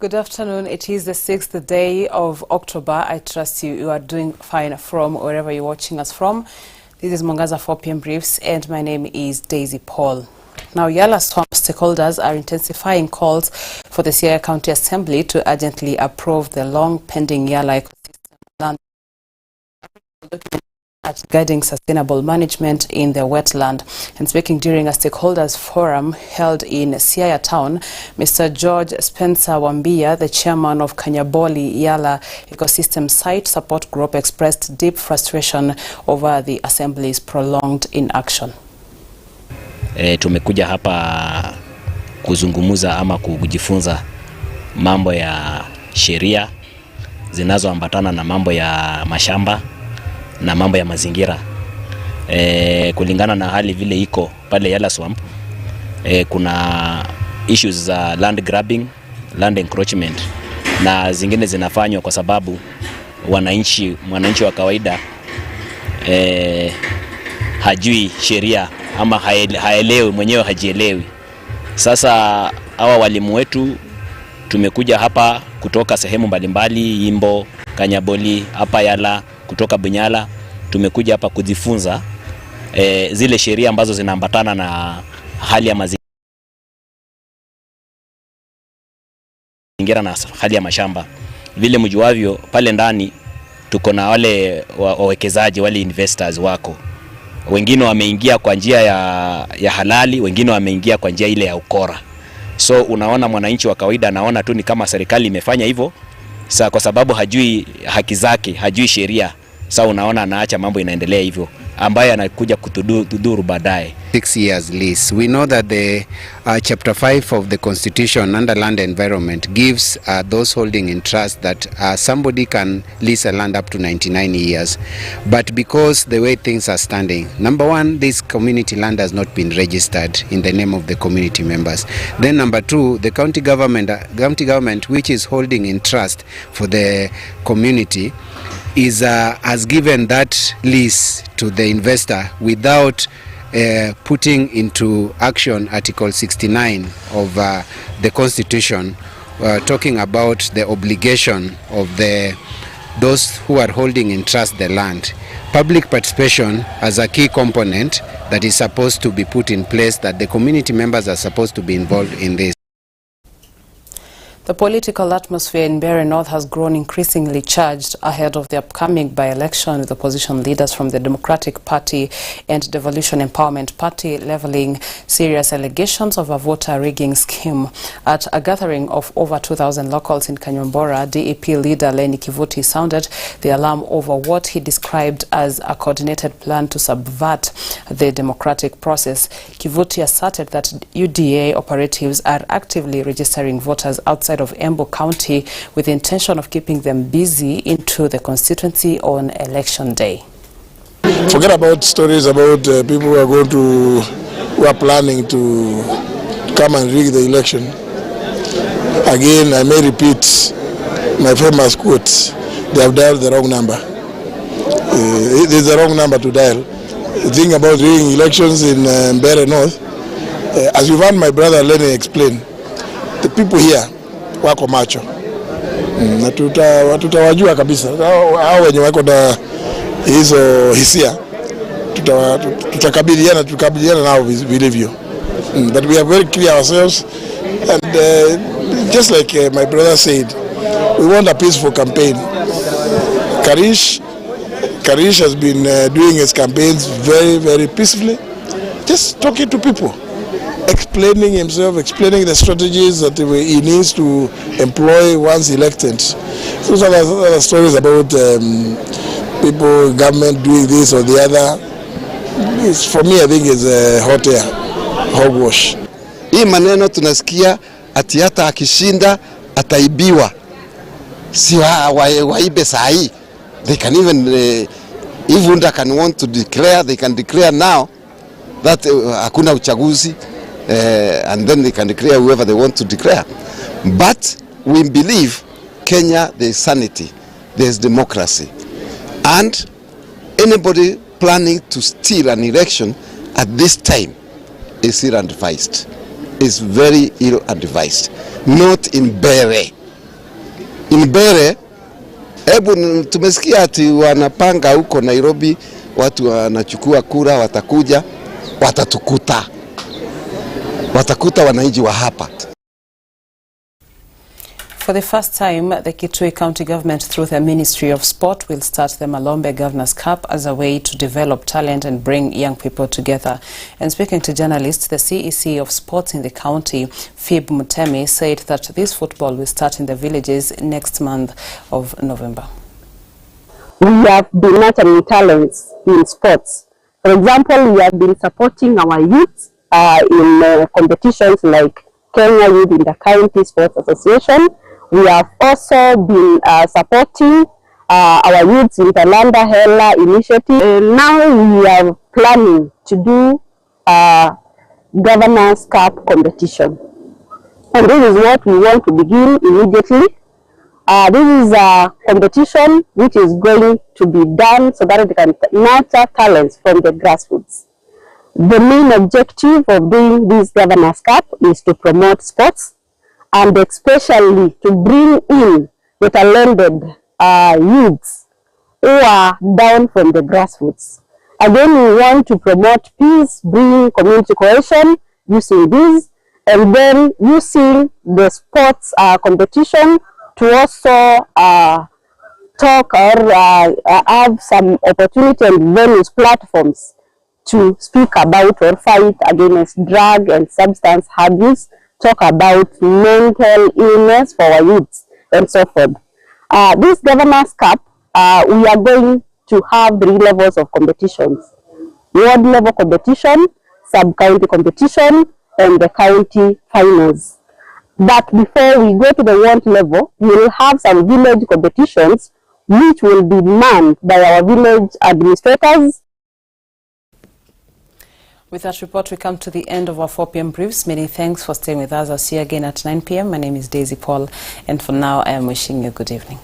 Good afternoon. It is the 6th day of October. I trust you are doing fine from wherever you're watching us from. This is Mwangaza 4 p.m. Briefs, and my name is Daisy Paul. Now, Yala swamp stakeholders are intensifying calls for the Siaya County Assembly to urgently approve the long-pending Yala ecosystem land guiding sustainable management in the wetland. And speaking during a stakeholders forum held in Siaya town, Mr. George Spencer Wambia, the chairman of Kanyaboli Yala Ecosystem Site Support Group, expressed deep frustration over the assembly's prolonged inaction. Tumekuja hapa kuzungumuza ama kujifunza mambo ya sheria zinazoambatana na mambo ya mashamba na mambo ya mazingira. Kulingana na hali vile iko pale Yala Swamp, kuna issues za land grabbing, land encroachment na zingine zinafanywa kwa sababu mwananchi wa kawaida hajui sheria ama haelewi, mwenyewe hajielewi. Sasa hawa walimu wetu tumekuja hapa kutoka sehemu mbalimbali, Imbo, Kanyaboli, hapa Yala, kutoka Bunyala. Tumekuja hapa kujifunza zile sheria ambazo zinaambatana na hali ya mazingira na hali ya mashamba. Vile mjuavyo, pale ndani tuko na wale wawekezaji, wale investors wako. Wengine wameingia kwa njia ya halali, wengine wameingia kwa njia ile ya ukora. So unaona mwananchi wa kawaida anaona tu ni kama serikali imefanya hivyo. Sasa kwa sababu hajui haki zake, hajui sheria, sasa unaona anaacha mambo inaendelea hivyo ambaye anakuja kutudhuru baadaye. 6 years lease. We know that the chapter 5 of the constitution under land environment gives those holding in trust that somebody can lease a land up to 99 years. But because the way things are standing, number one, this community land has not been registered in the name of the community members. Then number two, the county government which is holding in trust for the community has given that lease to the investor without putting into action Article 69 of the Constitution, talking about the obligation of those who are holding in trust the land. Public participation as a key component that is supposed to be put in place, that the community members are supposed to be involved in this. The political atmosphere in Mbeere North has grown increasingly charged ahead of the upcoming by-election, with opposition leaders from the Democratic Party and Devolution Empowerment Party leveling serious allegations of a voter rigging scheme. At a gathering of over 2,000 locals in Kanyambora, DEP leader Lenny Kivuti sounded the alarm over what he described as a coordinated plan to subvert the democratic process. Kivuti asserted that UDA operatives are actively registering voters outside of Embu County with the intention of keeping them busy into the constituency on election day. Forget about stories about people who are planning to come and rig the election. Again, I may repeat my famous quote: they have dialed the wrong number. It is the wrong number to dial. The thing about rigging elections in Mbeere North, as you've heard my brother Lenny explain, the people here wako macho na tutawajua kabisa hao wenye wako na hizo hisia, tukabiliana nao vilivyo. But we are very clear ourselves, and just like my brother said, we want a peaceful campaign. Karish has been doing his campaigns very, very peacefully, just talking to people, explaining himself, explaining the strategies that he needs to employ once elected. Those are the stories about people, government doing this or the other. For me, I think it's hot air, hogwash. Hii maneno tunasikia ati hata akishinda ataibiwa. Si waibe sahi. They can even, if Unda can want to declare, they can declare now that hakuna uchaguzi. And then they can declare whoever they want to declare. But we believe Kenya, there is sanity, there is democracy. And anybody planning to steal an election at this time is ill-advised. Is very ill-advised. Not in Mbeere. Mbere, hebu tumesikia ati wanapanga huko Nairobi, watu wanachukua kura, watakuja, watakuta wananchi wa hapa. For the first time, the Kitui County Government, through the Ministry of Sport, will start the Malombe Governors Cup as a way to develop talent and bring young people together. And speaking to journalists, the CEC of Sports in the county, Fib Mutemi, said that this football will start in the villages next month of November. We have been nurturing talents in sports. For example, we have been supporting our youth in competitions like Kenya Youth in the County Sports Association. We have also been supporting our youths in the Landa Hela initiative. Now we are planning to do Governors Cup competition. And this is what we want to begin immediately. This is a competition which is going to be done so that we can nurture talents from the grassroots. The main objective of doing this Governors Cup is to promote sports and especially to bring in the talented youths who are down from the grassroots. Again, we want to promote peace, bring community cohesion using this, and then using the sports competition to also talk or have some opportunity and venues, platforms to speak about or fight against drug and substance abuse, talk about mental illness for our youths, and so forth. This Governors Cup, we are going to have 3 levels of competitions: ward level competition, sub-county competition, and the county finals. But before we go to the ward level, we will have some village competitions which will be manned by our village administrators. With that report, we come to the end of our 4 p.m. briefs. Many thanks for staying with us. I'll see you again at 9 p.m. My name is Daisy Paul, and for now, I am wishing you a good evening.